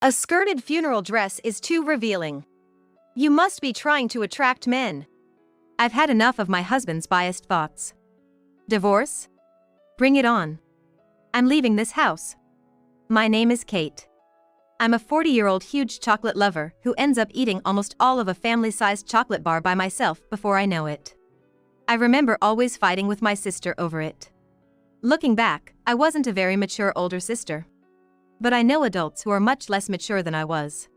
A skirted funeral dress is too revealing. You must be trying to attract men. I've had enough of my husband's biased thoughts. Divorce? Bring it on. I'm leaving this house. My name is Kate. I'm a 40-year-old huge chocolate lover who ends up eating almost all of a family-sized chocolate bar by myself before I know it. I remember always fighting with my sister over it. Looking back, I wasn't a very mature older sister. But I know adults who are much less mature than I was.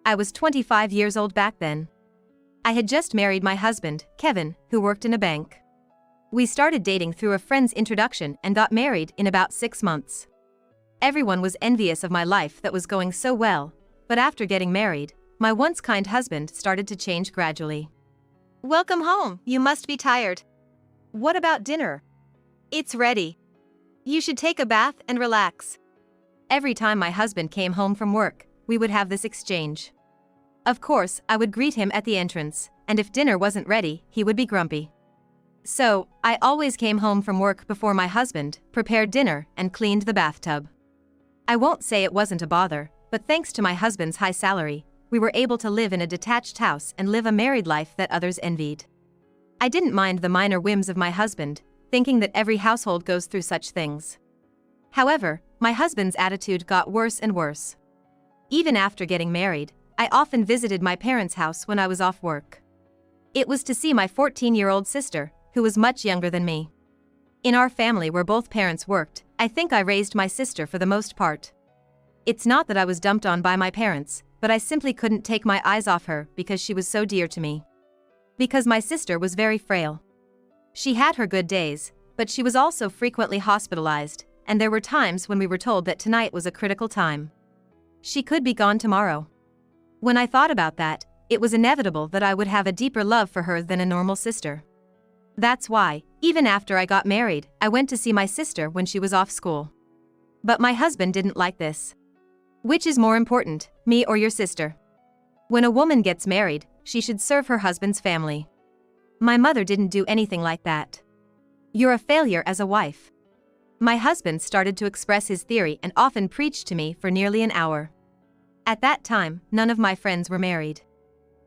I was 25 years old back then. I had just married my husband, Kevin, who worked in a bank. We started dating through a friend's introduction and got married in about 6 months. Everyone was envious of my life that was going so well, but after getting married, my once kind husband started to change gradually. Welcome home, you must be tired. What about dinner? It's ready. You should take a bath and relax. Every time my husband came home from work, we would have this exchange. Of course, I would greet him at the entrance, and if dinner wasn't ready, he would be grumpy. So, I always came home from work before my husband, prepared dinner, and cleaned the bathtub. I won't say it wasn't a bother, but thanks to my husband's high salary, we were able to live in a detached house and live a married life that others envied. I didn't mind the minor whims of my husband, thinking that every household goes through such things. However, my husband's attitude got worse and worse. Even after getting married, I often visited my parents' house when I was off work. It was to see my 14-year-old sister, who was much younger than me. In our family where both parents worked, I think I raised my sister for the most part. It's not that I was dumped on by my parents, but I simply couldn't take my eyes off her because she was so dear to me. Because my sister was very frail. She had her good days, but she was also frequently hospitalized, and there were times when we were told that tonight was a critical time. She could be gone tomorrow. When I thought about that, it was inevitable that I would have a deeper love for her than a normal sister. That's why, even after I got married, I went to see my sister when she was off school. But my husband didn't like this. Which is more important, me or your sister? When a woman gets married, she should serve her husband's family. My mother didn't do anything like that. You're a failure as a wife. My husband started to express his theory and often preached to me for nearly an hour. At that time, none of my friends were married.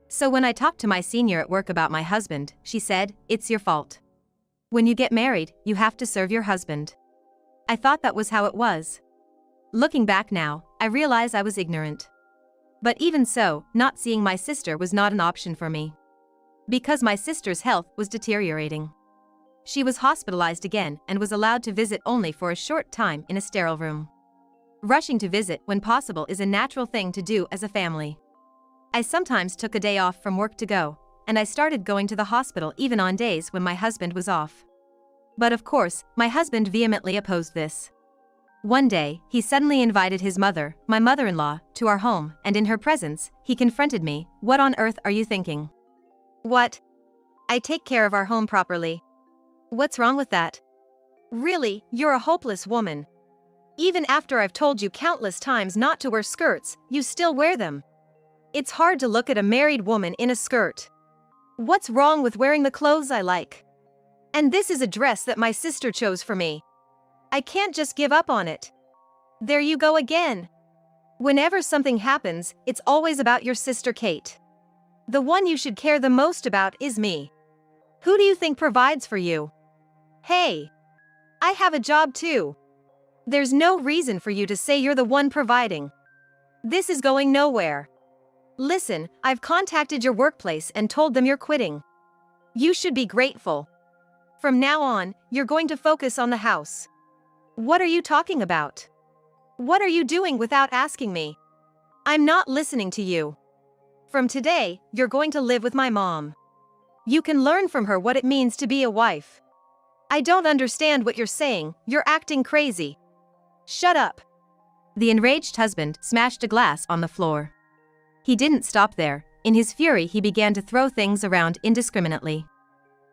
So when I talked to my senior at work about my husband, she said, "It's your fault. When you get married, you have to serve your husband." I thought that was how it was. Looking back now, I realize I was ignorant. But even so, not seeing my sister was not an option for me. Because my sister's health was deteriorating. She was hospitalized again and was allowed to visit only for a short time in a sterile room. Rushing to visit when possible is a natural thing to do as a family. I sometimes took a day off from work to go, and I started going to the hospital even on days when my husband was off. But of course, my husband vehemently opposed this. One day, he suddenly invited his mother, my mother-in-law, to our home, and in her presence, he confronted me. "What on earth are you thinking?" What? I take care of our home properly. What's wrong with that? Really, you're a hopeless woman. Even after I've told you countless times not to wear skirts, you still wear them. It's hard to look at a married woman in a skirt. What's wrong with wearing the clothes I like? And this is a dress that my sister chose for me. I can't just give up on it. There you go again. Whenever something happens, it's always about your sister Kate. The one you should care the most about is me. Who do you think provides for you? Hey, I have a job too. There's no reason for you to say you're the one providing. This is going nowhere. Listen, I've contacted your workplace and told them you're quitting. You should be grateful. From now on, you're going to focus on the house. What are you talking about? What are you doing without asking me? I'm not listening to you. From today, you're going to live with my mom. You can learn from her what it means to be a wife. I don't understand what you're saying, you're acting crazy. Shut up. The enraged husband smashed a glass on the floor. He didn't stop there. In his fury, he began to throw things around indiscriminately.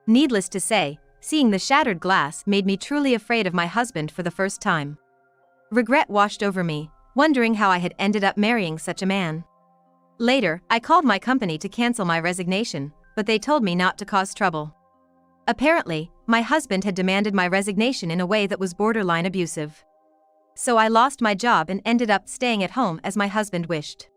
Needless to say, seeing the shattered glass made me truly afraid of my husband for the first time. Regret washed over me, wondering how I had ended up marrying such a man. Later, I called my company to cancel my resignation, but they told me not to cause trouble. Apparently, my husband had demanded my resignation in a way that was borderline abusive. So I lost my job and ended up staying at home as my husband wished.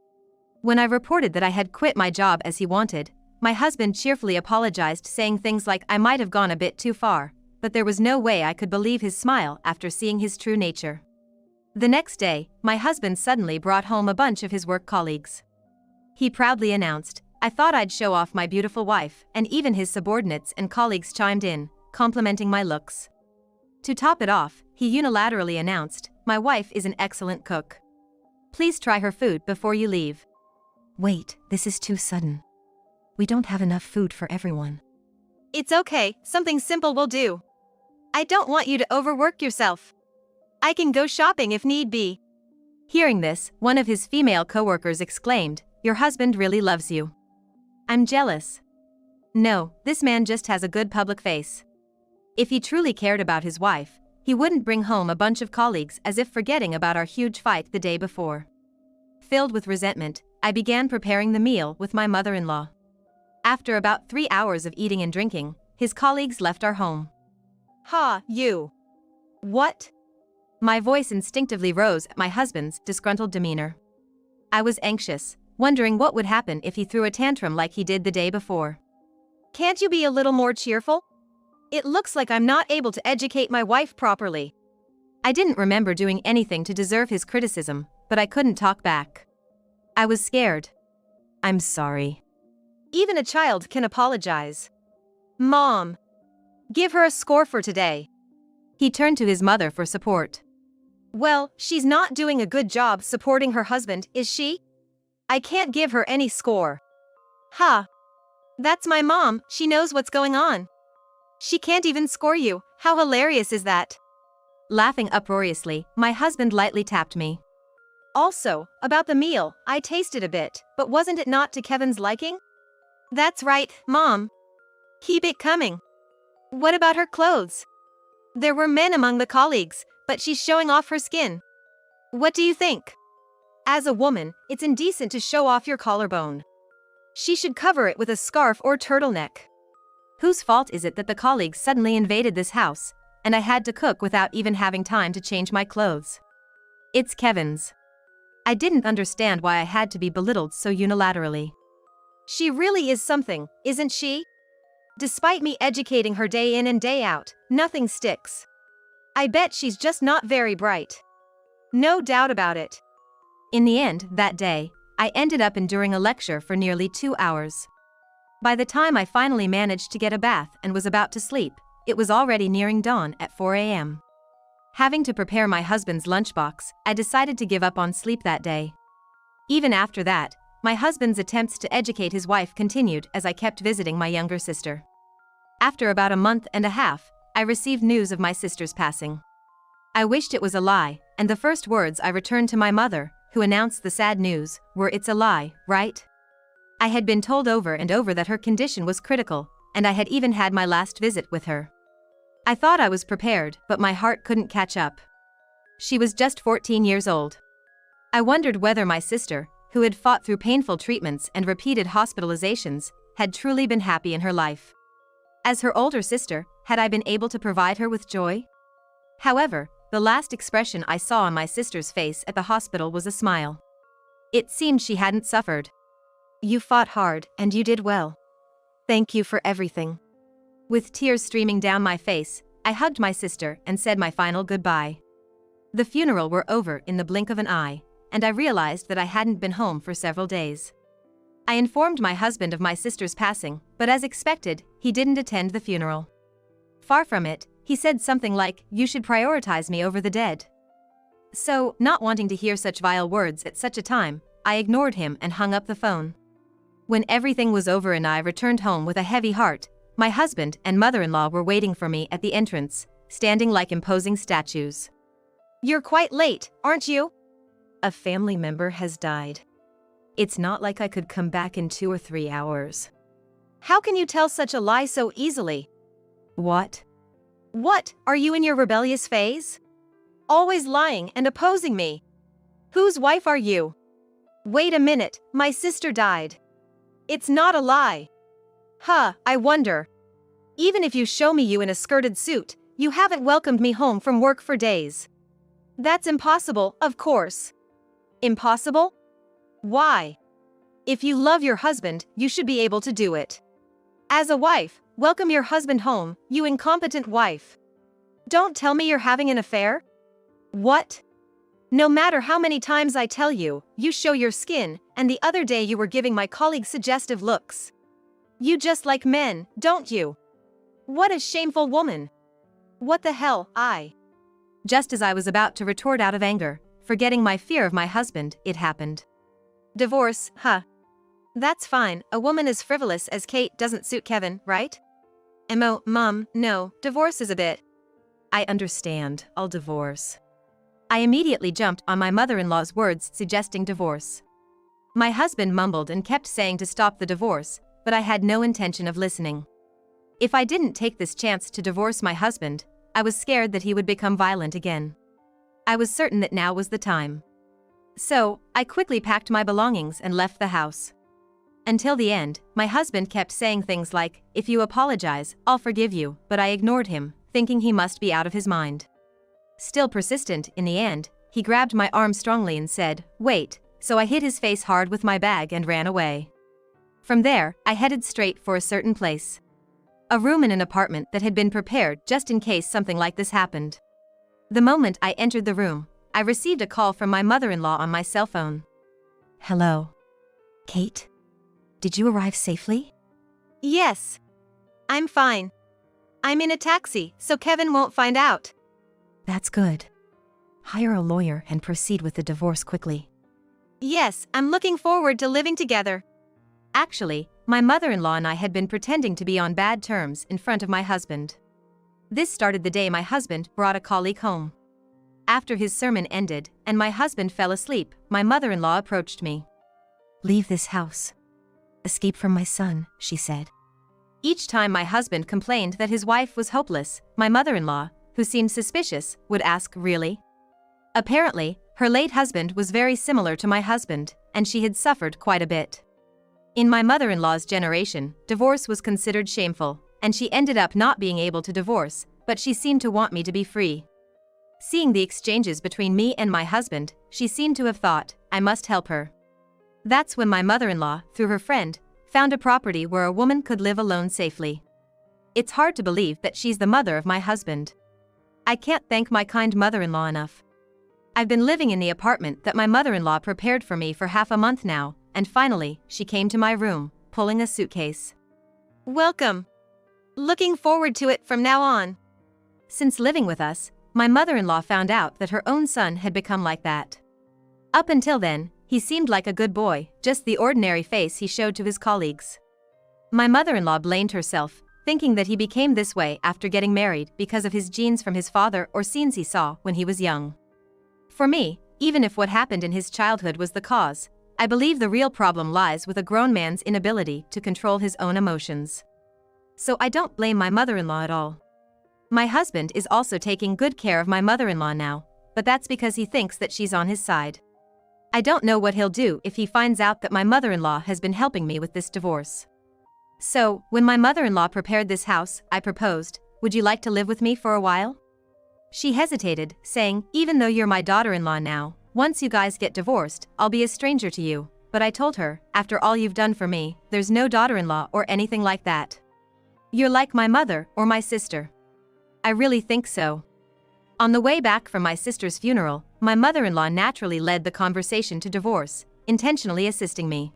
When I reported that I had quit my job as he wanted, my husband cheerfully apologized, saying things like I might have gone a bit too far, but there was no way I could believe his smile after seeing his true nature. The next day, my husband suddenly brought home a bunch of his work colleagues. He proudly announced, "I thought I'd show off my beautiful wife," and even his subordinates and colleagues chimed in, complimenting my looks. To top it off, he unilaterally announced, "My wife is an excellent cook. Please try her food before you leave." Wait, this is too sudden. We don't have enough food for everyone. It's okay, something simple will do. I don't want you to overwork yourself. I can go shopping if need be. Hearing this, one of his female coworkers exclaimed, "Your husband really loves you." I'm jealous. No, this man just has a good public face. If he truly cared about his wife, he wouldn't bring home a bunch of colleagues as if forgetting about our huge fight the day before. Filled with resentment, I began preparing the meal with my mother-in-law. After about 3 hours of eating and drinking, his colleagues left our home. "Ha, you! What?" My voice instinctively rose at my husband's disgruntled demeanor. I was anxious, wondering what would happen if he threw a tantrum like he did the day before. "Can't you be a little more cheerful? It looks like I'm not able to educate my wife properly." I didn't remember doing anything to deserve his criticism, but I couldn't talk back. I was scared. "I'm sorry." Even a child can apologize. "Mom, give her a score for today." He turned to his mother for support. "Well, she's not doing a good job supporting her husband, is she? I can't give her any score." "Ha! That's my mom, she knows what's going on. She can't even score you, how hilarious is that?" Laughing uproariously, my husband lightly tapped me. "Also, about the meal, I tasted a bit, but wasn't it not to Kevin's liking?" "That's right, Mom. Keep it coming." "What about her clothes? There were men among the colleagues, but she's showing off her skin. What do you think? As a woman, it's indecent to show off your collarbone. She should cover it with a scarf or turtleneck." Whose fault is it that the colleagues suddenly invaded this house, and I had to cook without even having time to change my clothes? It's Kevin's. I didn't understand why I had to be belittled so unilaterally. She really is something, isn't she? Despite me educating her day in and day out, nothing sticks. I bet she's just not very bright. No doubt about it. In the end, that day, I ended up enduring a lecture for nearly 2 hours. By the time I finally managed to get a bath and was about to sleep, it was already nearing dawn at 4 a.m. Having to prepare my husband's lunchbox, I decided to give up on sleep that day. Even after that, my husband's attempts to educate his wife continued as I kept visiting my younger sister. After about a month and a half, I received news of my sister's passing. I wished it was a lie, and the first words I returned to my mother, who announced the sad news, were, "It's a lie, right?" I had been told over and over that her condition was critical, and I had even had my last visit with her. I thought I was prepared, but my heart couldn't catch up. She was just 14 years old. I wondered whether my sister, who had fought through painful treatments and repeated hospitalizations, had truly been happy in her life. As her older sister, had I been able to provide her with joy? However, the last expression I saw on my sister's face at the hospital was a smile. It seemed she hadn't suffered. "You fought hard, and you did well. Thank you for everything." With tears streaming down my face, I hugged my sister and said my final goodbye. The funeral were over in the blink of an eye, and I realized that I hadn't been home for several days. I informed my husband of my sister's passing, but as expected, he didn't attend the funeral. Far from it, he said something like, "You should prioritize me over the dead." So, not wanting to hear such vile words at such a time, I ignored him and hung up the phone. When everything was over and I returned home with a heavy heart, my husband and mother-in-law were waiting for me at the entrance, standing like imposing statues. "You're quite late, aren't you?" "A family member has died. It's not like I could come back in 2 or 3 hours." "How can you tell such a lie so easily?" "What? What, are you in your rebellious phase? Always lying and opposing me. Whose wife are you?" "Wait a minute, my sister died. It's not a lie." "Huh, I wonder. Even if you show me you in a skirted suit, you haven't welcomed me home from work for days." That's impossible, of course. Impossible? Why? If you love your husband, you should be able to do it. As a wife, welcome your husband home, you incompetent wife. Don't tell me you're having an affair? What? No matter how many times I tell you, you show your skin, and the other day you were giving my colleague suggestive looks. You just like men, don't you? What a shameful woman. What the hell, Just as I was about to retort out of anger, forgetting my fear of my husband, it happened. Divorce, huh? That's fine, a woman as frivolous as Kate doesn't suit Kevin, right? Mom, no, divorce is a bit. I understand, I'll divorce. I immediately jumped on my mother-in-law's words suggesting divorce. My husband mumbled and kept saying to stop the divorce, but I had no intention of listening. If I didn't take this chance to divorce my husband, I was scared that he would become violent again. I was certain that now was the time. So, I quickly packed my belongings and left the house. Until the end, my husband kept saying things like, "If you apologize, I'll forgive you," but I ignored him, thinking he must be out of his mind. Still persistent, in the end, he grabbed my arm strongly and said, "Wait," so I hit his face hard with my bag and ran away. From there, I headed straight for a certain place. A room in an apartment that had been prepared just in case something like this happened. The moment I entered the room, I received a call from my mother-in-law on my cell phone. Hello. Kate? Did you arrive safely? Yes. I'm fine. I'm in a taxi, so Kevin won't find out. That's good. Hire a lawyer and proceed with the divorce quickly. Yes, I'm looking forward to living together. Actually, my mother-in-law and I had been pretending to be on bad terms in front of my husband. This started the day my husband brought a colleague home. After his sermon ended and my husband fell asleep, my mother-in-law approached me. Leave this house. Escape from my son, she said. Each time my husband complained that his wife was hopeless, my mother-in-law, who seemed suspicious, would ask, "Really?" Apparently, her late husband was very similar to my husband, and she had suffered quite a bit. In my mother-in-law's generation, divorce was considered shameful, and she ended up not being able to divorce, but she seemed to want me to be free. Seeing the exchanges between me and my husband, she seemed to have thought, I must help her. That's when my mother-in-law, through her friend, found a property where a woman could live alone safely. It's hard to believe that she's the mother of my husband. I can't thank my kind mother-in-law enough. I've been living in the apartment that my mother-in-law prepared for me for half a month now, and finally, she came to my room, pulling a suitcase. Welcome. Looking forward to it from now on. Since living with us, my mother-in-law found out that her own son had become like that. Up until then, he seemed like a good boy, just the ordinary face he showed to his colleagues. My mother-in-law blamed herself, thinking that he became this way after getting married because of his genes from his father or scenes he saw when he was young. For me, even if what happened in his childhood was the cause, I believe the real problem lies with a grown man's inability to control his own emotions. So I don't blame my mother-in-law at all. My husband is also taking good care of my mother-in-law now, but that's because he thinks that she's on his side. I don't know what he'll do if he finds out that my mother-in-law has been helping me with this divorce. So, when my mother-in-law prepared this house, I proposed, "Would you like to live with me for a while?" She hesitated, saying, "Even though you're my daughter-in-law now, once you guys get divorced, I'll be a stranger to you." But I told her, "After all you've done for me, there's no daughter-in-law or anything like that. You're like my mother or my sister." I really think so. On the way back from my sister's funeral, my mother-in-law naturally led the conversation to divorce, intentionally assisting me.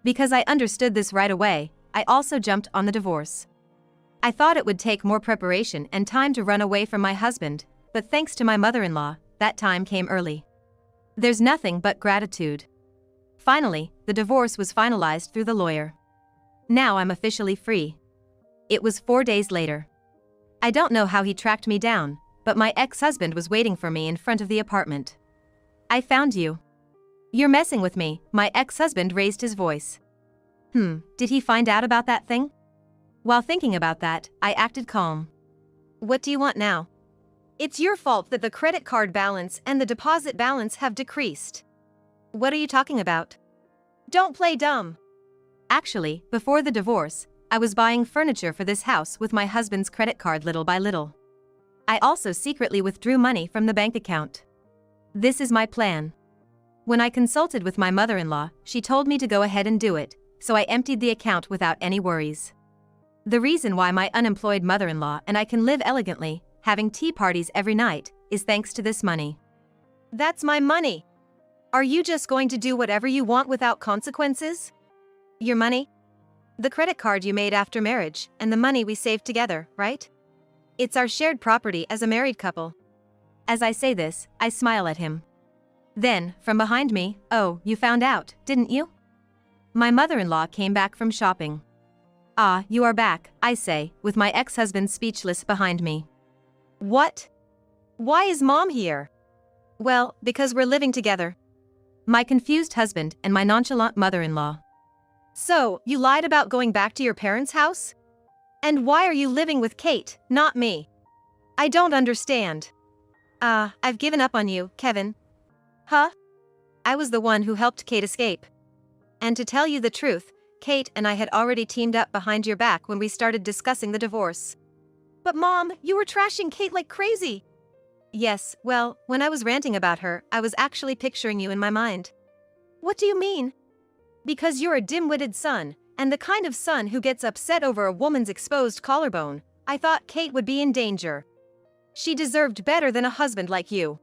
Because I understood this right away, I also jumped on the divorce. I thought it would take more preparation and time to run away from my husband, but thanks to my mother-in-law, that time came early. There's nothing but gratitude. Finally, the divorce was finalized through the lawyer. Now I'm officially free. It was 4 days later. I don't know how he tracked me down, but my ex-husband was waiting for me in front of the apartment. "I found you." "You're messing with me," my ex-husband raised his voice. Did he find out about that thing? While thinking about that, I acted calm. What do you want now? It's your fault that the credit card balance and the deposit balance have decreased. What are you talking about? Don't play dumb. Actually, before the divorce, I was buying furniture for this house with my husband's credit card little by little. I also secretly withdrew money from the bank account. This is my plan. When I consulted with my mother-in-law, she told me to go ahead and do it, so I emptied the account without any worries. The reason why my unemployed mother-in-law and I can live elegantly, having tea parties every night, is thanks to this money. That's my money. Are you just going to do whatever you want without consequences? Your money? The credit card you made after marriage, and the money we saved together, right? It's our shared property as a married couple. As I say this, I smile at him. Then, from behind me, "Oh, you found out, didn't you?" My mother-in-law came back from shopping. "Ah, you are back," I say, with my ex-husband speechless behind me. What? Why is Mom here? Well, because we're living together. My confused husband and my nonchalant mother-in-law. So, you lied about going back to your parents' house? And why are you living with Kate, not me? I don't understand. I've given up on you, Kevin. Huh? I was the one who helped Kate escape. And to tell you the truth, Kate and I had already teamed up behind your back when we started discussing the divorce. But Mom, you were trashing Kate like crazy. Yes, well, when I was ranting about her, I was actually picturing you in my mind. What do you mean? Because you're a dim-witted son, and the kind of son who gets upset over a woman's exposed collarbone, I thought Kate would be in danger. She deserved better than a husband like you.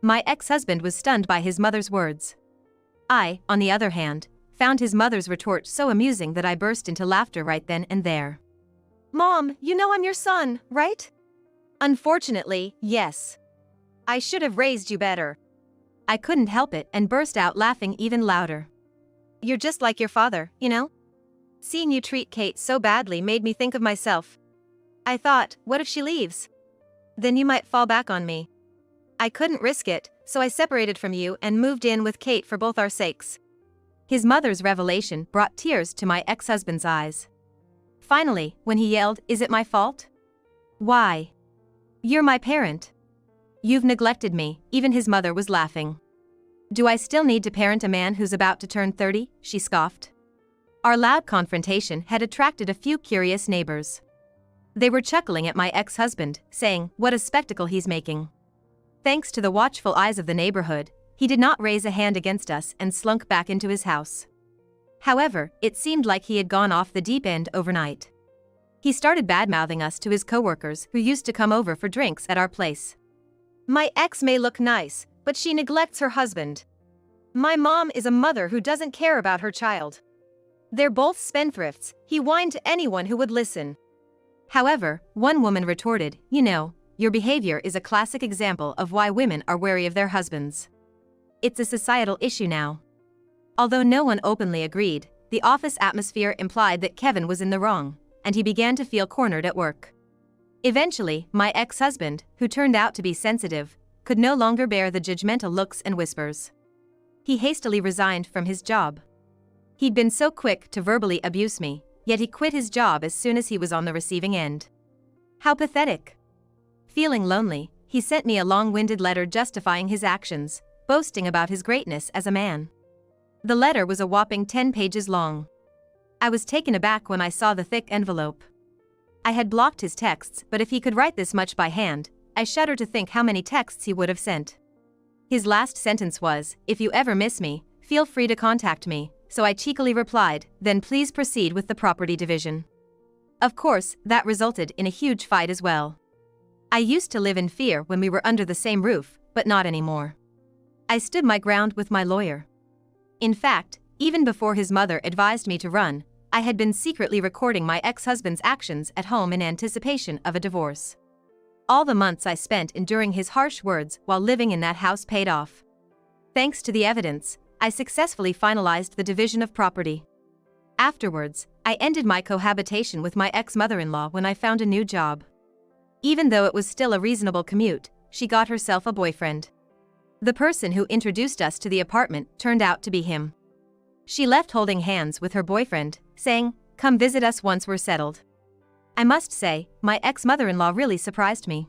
My ex-husband was stunned by his mother's words. I, on the other hand, found his mother's retort so amusing that I burst into laughter right then and there. Mom, you know I'm your son, right? Unfortunately, yes. I should have raised you better. I couldn't help it and burst out laughing even louder. You're just like your father, you know? Seeing you treat Kate so badly made me think of myself. I thought, what if she leaves? Then you might fall back on me. I couldn't risk it, so I separated from you and moved in with Kate for both our sakes. His mother's revelation brought tears to my ex-husband's eyes. Finally, when he yelled, "Is it my fault? Why? You're my parent. You've neglected me," even his mother was laughing. "Do I still need to parent a man who's about to turn 30? She scoffed. Our loud confrontation had attracted a few curious neighbors. They were chuckling at my ex-husband, saying, "What a spectacle he's making." Thanks to the watchful eyes of the neighborhood, he did not raise a hand against us and slunk back into his house. However, it seemed like he had gone off the deep end overnight. He started bad-mouthing us to his coworkers who used to come over for drinks at our place. My ex may look nice, but she neglects her husband. My mom is a mother who doesn't care about her child. They're both spendthrifts, he whined to anyone who would listen. However, one woman retorted, "You know, your behavior is a classic example of why women are wary of their husbands. It's a societal issue now." Although no one openly agreed, the office atmosphere implied that Kevin was in the wrong, and he began to feel cornered at work. Eventually, my ex-husband, who turned out to be sensitive, could no longer bear the judgmental looks and whispers. He hastily resigned from his job. He'd been so quick to verbally abuse me, yet he quit his job as soon as he was on the receiving end. How pathetic. Feeling lonely, he sent me a long-winded letter justifying his actions, boasting about his greatness as a man. The letter was a whopping 10 pages long. I was taken aback when I saw the thick envelope. I had blocked his texts, but if he could write this much by hand, I shudder to think how many texts he would have sent. His last sentence was, "If you ever miss me, feel free to contact me," so I cheekily replied, "Then please proceed with the property division." Of course, that resulted in a huge fight as well. I used to live in fear when we were under the same roof, but not anymore. I stood my ground with my lawyer. In fact, even before his mother advised me to run, I had been secretly recording my ex-husband's actions at home in anticipation of a divorce. All the months I spent enduring his harsh words while living in that house paid off. Thanks to the evidence, I successfully finalized the division of property. Afterwards, I ended my cohabitation with my ex-mother-in-law when I found a new job. Even though it was still a reasonable commute, she got herself a boyfriend. The person who introduced us to the apartment turned out to be him. She left holding hands with her boyfriend, saying, "Come visit us once we're settled." I must say, my ex-mother-in-law really surprised me.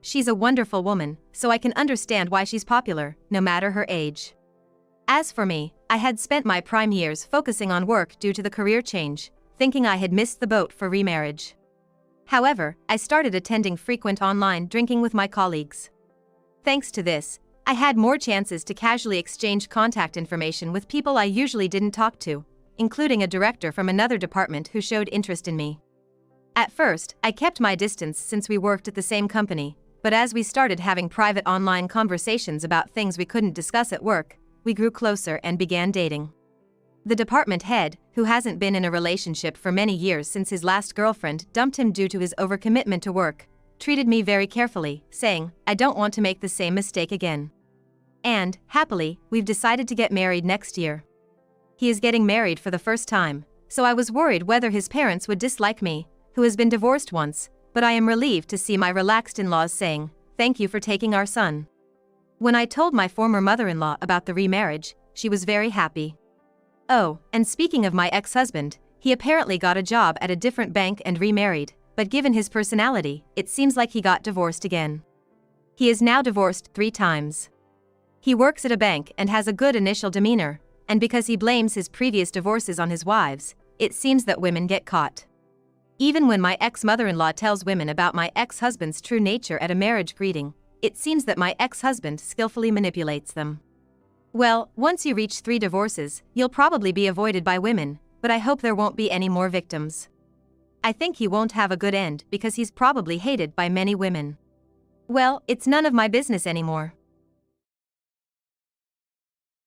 She's a wonderful woman, so I can understand why she's popular, no matter her age. As for me, I had spent my prime years focusing on work due to the career change, thinking I had missed the boat for remarriage. However, I started attending frequent online drinking with my colleagues. Thanks to this, I had more chances to casually exchange contact information with people I usually didn't talk to, including a director from another department who showed interest in me. At first, I kept my distance since we worked at the same company, but as we started having private online conversations about things we couldn't discuss at work, we grew closer and began dating. The department head, who hasn't been in a relationship for many years since his last girlfriend dumped him due to his overcommitment to work, treated me very carefully, saying, "I don't want to make the same mistake again." And, happily, we've decided to get married next year. He is getting married for the first time, so I was worried whether his parents would dislike me, who has been divorced once, but I am relieved to see my relaxed in-laws saying, "Thank you for taking our son." When I told my former mother-in-law about the remarriage, she was very happy. Oh, and speaking of my ex-husband, he apparently got a job at a different bank and remarried, but given his personality, it seems like he got divorced again. He is now divorced 3 times. He works at a bank and has a good initial demeanor, and because he blames his previous divorces on his wives, it seems that women get caught. Even when my ex-mother-in-law tells women about my ex-husband's true nature at a marriage greeting, it seems that my ex-husband skillfully manipulates them. Well, once you reach 3 divorces, you'll probably be avoided by women, but I hope there won't be any more victims. I think he won't have a good end because he's probably hated by many women. Well, it's none of my business anymore.